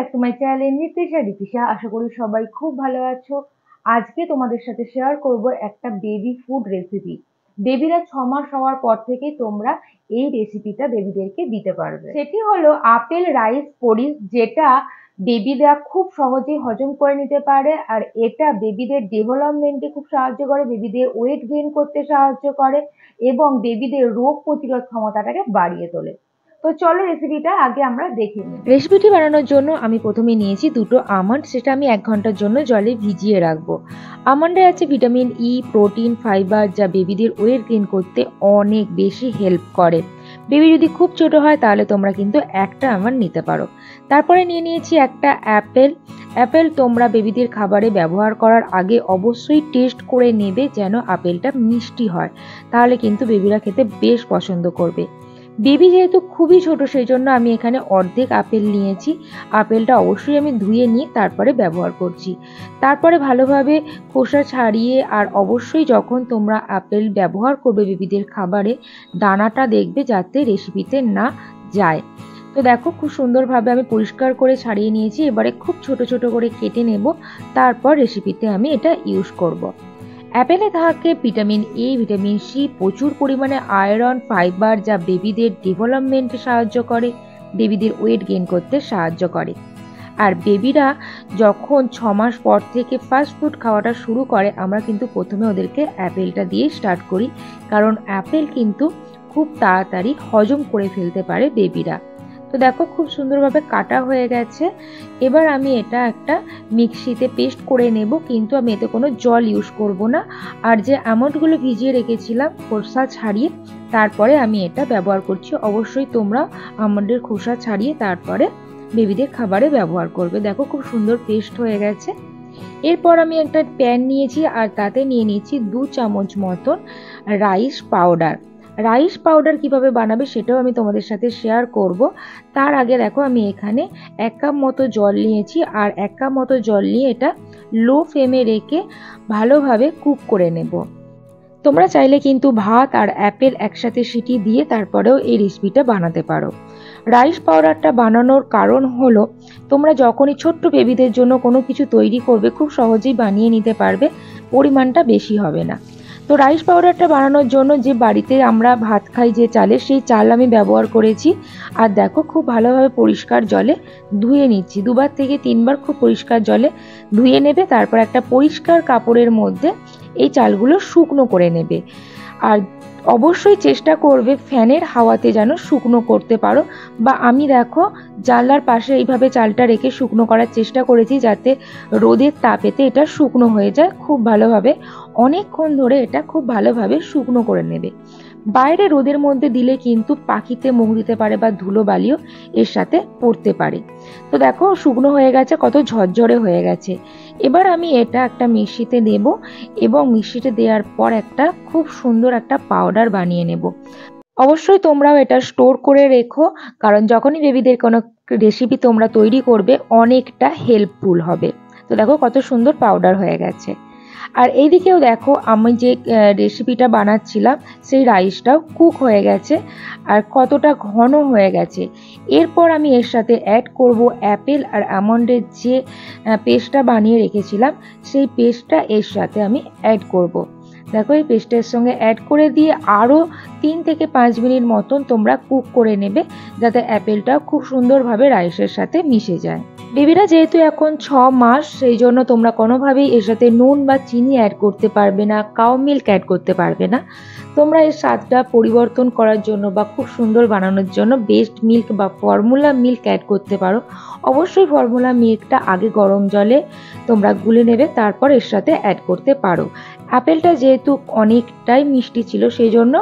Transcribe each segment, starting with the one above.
Back to my channel Nirdesha Deepika. আশা করি সবাই খুব ভালো আছো। আজকে তোমাদের সাথে শেয়ার করব একটা বেবি ফুড রেসিপি। বেবিরা 6 মাস হওয়ার পর থেকে তোমরা এই রেসিপিটা বেবিদেরকে দিতে পারবে। সেটি হলো আপেল রাইস পরিস, যেটা বেবিরা খুব সহজেই হজম করে নিতে পারে। আর এটা বেবিদের ডেভেলপমেন্টে খুব সাহায্য করে, বেবিদের ওয়েট গেইন করতে সাহায্য করে এবং বেবিদের রোগ প্রতিরোধ ক্ষমতাটাকে বাড়িয়ে তোলে। তো চলো রেসিপিটা আগে আমরা দেখে নিই। রেসিপিটি বানানোর জন্য আমি প্রথমে নিয়েছি দুটো আমন্ড, সেটা আমি 1 ঘন্টার জন্য জলে ভিজিয়ে রাখবো। আমন্ডে আছে ভিটামিন ই, প্রোটিন, ফাইবার, যা বেবিদের ওয়েট গেইন করতে অনেক বেশি হেল্প করে। বেবি যদি খুব ছোট হয় তাহলে তোমরা কিন্তু একটা আমন্ড নিতে পারো। তারপরে নিয়ে নিয়েছি একটা অ্যাপেল তোমরা বেবিদের খাবারে ব্যবহার করার আগে অবশ্যই টেস্ট করে নেবে যেন আপেলটা মিষ্টি হয়, তাহলে কিন্তু বেবিরা খেতে বেশ পছন্দ করবে। বেবি যেহেতু খুবই ছোট সেই জন্য আমি এখানে অর্ধেক আপেল নিয়েছি। আপেলটা অবশ্যই আমি ধুয়ে নিয়ে তারপরে ব্যবহার করছি। তারপরে ভালোভাবে খোসা ছাড়িয়ে, আর অবশ্যই যখন তোমরা আপেল ব্যবহার করবে বেবিদের খাবারে, দানাটা দেখবে যাতে রেসিপিতে না যায়। তো দেখো খুব সুন্দরভাবে আমি পরিষ্কার করে ছাড়িয়ে নিয়েছি। এবারে খুব ছোট ছোট করে কেটে নেব, তারপর রেসিপিতে আমি এটা ইউজ করব। অ্যাপেলে থাকে ভিটামিন এ, ভিটামিন সি, প্রচুর পরিমাণে আয়রন, ফাইবার, যা বেবিদের ডেভেলপমেন্টে সাহায্য করে, বেবিদের ওয়েট গেইন করতে সাহায্য করে। আর বেবিরা যখন 6 মাস পর থেকে ফাস্ট ফুড খাওয়াটা শুরু করে, আমরা কিন্তু প্রথমে ওদেরকে অ্যাপেলটা দিয়ে স্টার্ট করি, কারণ অ্যাপেল কিন্তু খুব তাড়াতাড়ি হজম করে ফেলতে পারে বেবিরা। তো দেখো খুব সুন্দরভাবে কাটা হয়ে গেছে। এবার আমি এটা একটা মিক্সিতে পেস্ট করে নেব, কিন্তু আমি এতে কোনো জল ইউজ করব না। আর যে আমন্ডগুলো ভিজিয়ে রেখেছিলাম খোসা ছাড়িয়ে, তারপরে আমি এটা ব্যবহার করছি। অবশ্যই তোমরা আমন্ডের খোসা ছাড়িয়ে তারপরে বেবিদের খাবারে ব্যবহার করবে। দেখো খুব সুন্দর পেস্ট হয়ে গেছে। এরপর আমি একটা প্যান নিয়েছি আর তাতে নিয়ে নিয়েছি 2 চামচ মতন রাইস পাউডার। রাইস পাউডার কিভাবে বানাবে সেটাও আমি তোমাদের সাথে শেয়ার করব। তার আগে দেখো আমি এখানে 1 কাপ মতো জল নিয়েছি, আর 1 কাপ মতো জল নিয়ে এটা লো ফ্লেমে রেখে ভালোভাবে কুক করে নেব। তোমরা চাইলে কিন্তু ভাত আর অ্যাপেল একসাথে সিটি দিয়ে তারপরেও এই রেসিপিটা বানাতে পারো। রাইস পাউডারটা বানানোর কারণ হলো, তোমরা যখনই ছোট্ট বেবিদের জন্য কোনো কিছু তৈরি করবে খুব সহজেই বানিয়ে নিতে পারবে, পরিমাণটা বেশি হবে না। তো রাইস পাউডারটা বানানোর জন্য যে বাড়িতে আমরা ভাত খাই যে চালের, সেই চাল আমি ব্যবহার করেছি। আর দেখো খুব ভালোভাবে পরিষ্কার জলে ধুয়ে নিচ্ছি। 2 বার থেকে 3 বার খুব পরিষ্কার জলে ধুয়ে নেবে। তারপর একটা পরিষ্কার কাপড়ের মধ্যে এই চালগুলো শুকনো করে নেবে। আর অবশ্যই চেষ্টা করবে ফ্যানের হাওয়াতে যেন শুকনো করতে পারো, বা আমি দেখো জানলার পাশে এইভাবে চালটা রেখে শুকনো করার চেষ্টা করেছি, যাতে রোদের তাপেতে এটা শুকনো হয়ে যায় খুব ভালোভাবে। অনেকক্ষণ ধরে এটা খুব ভালোভাবে শুকনো করে নেবে। বাইরে রোদের মধ্যে দিলে কিন্তু পাখিতে মুখ দিতে পারে বা ধুলো বালিও এর সাথে পড়তে পারে। তো দেখো শুকনো হয়ে গেছে, কত ঝরঝরে হয়ে গেছে। এবার আমি এটা একটা মিক্সিতে দেব, এবং মিক্সিতে দেওয়ার পর একটা খুব সুন্দর একটা পাউডার বানিয়ে নেব। অবশ্যই তোমরাও এটা স্টোর করে রেখো, কারণ যখনই বেবিদের কোনো রেসিপি তোমরা তৈরি করবে অনেকটা হেল্পফুল হবে। তো দেখো কত সুন্দর পাউডার হয়ে গেছে। আর এইদিকেও দেখো আমি যে রেসিপিটা বানাচ্ছিলাম সেই রাইসটাও কুক হয়ে গেছে আর কতটা ঘন হয়ে গেছে। এরপর আমি এর সাথে অ্যাড করব অ্যাপেল আর আমন্ডের যে পেস্টটা বানিয়ে রেখেছিলাম, সেই পেস্টটা এর সাথে আমি অ্যাড করব। দেখো এই পেস্টের সঙ্গে অ্যাড করে দিয়ে আরও 3 থেকে 5 মিনিট মতন তোমরা কুক করে নেবে, যাতে অ্যাপেলটাও খুব সুন্দরভাবে রাইসের সাথে মিশে যায়। বেবিরা যেহেতু এখন 6 মাস, সেই জন্য তোমরা কোনোভাবেই এর সাথে নুন বা চিনি অ্যাড করতে পারবে না, কাউ মিল্ক অ্যাড করতে পারবে না। তোমরা এর স্বাদটা পরিবর্তন করার জন্য বা খুব সুন্দর বানানোর জন্য বেস্ট মিল্ক বা ফর্মুলা মিল্ক অ্যাড করতে পারো। অবশ্যই ফর্মুলা মিল্কটা আগে গরম জলে তোমরা গুলে নেবে, তারপর এর সাথে অ্যাড করতে পারো। আপেলটা যেহেতু অনেকটাই মিষ্টি ছিল, সেই জন্য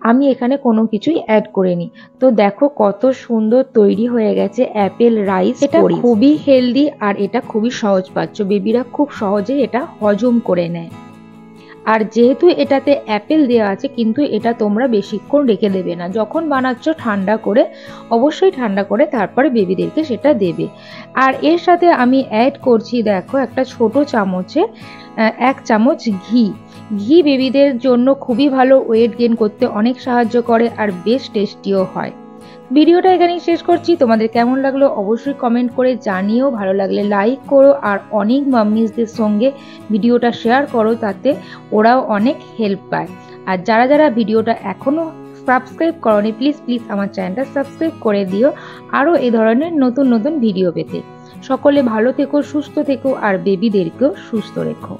আমি এখানে কোনো কিছুই অ্যাড করিনি। তো দেখো কত সুন্দর তৈরি হয়ে গেছে অ্যাপেল রাইস। এটা খুবই হেলদি আর এটা খুবই সহজপাচ্য, বেবিরা খুব সহজে এটা হজম করে নেয়। আর যেহেতু এটাতে অ্যাপেল দেওয়া আছে, কিন্তু এটা তোমরা বেশিক্ষণ রেখে দেবে না, যখন বানাচ্ছ ঠান্ডা করে, অবশ্যই ঠান্ডা করে তারপরে বেবিদেরকে সেটা দেবে। আর এর সাথে আমি অ্যাড করছি দেখো একটা ছোট চামচে 1 চামচ ঘি। ঘি বেবিদের জন্য খুবই ভালো, ওয়েট গেইন করতে অনেক সাহায্য করে আর বেশ টেস্টিও হয়। ভিডিওটা এখানেই শেষ করছি। তোমাদের কেমন লাগলো অবশ্যই কমেন্ট করে জানিও, ভালো লাগলে লাইক করো আর অনেক মাম্মিসদের সঙ্গে ভিডিওটা শেয়ার করো, তাতে ওরাও অনেক হেল্প পায়। আর যারা যারা ভিডিওটা এখনো সাবস্ক্রাইব করোনি প্লিজ প্লিজ আমার চ্যানেলটা সাবস্ক্রাইব করে দিও আরও এই ধরনের নতুন নতুন ভিডিও পেতে। সকলে ভালো থেকো, সুস্থ থেকো আর বেবিদেরকেও সুস্থ রেখো।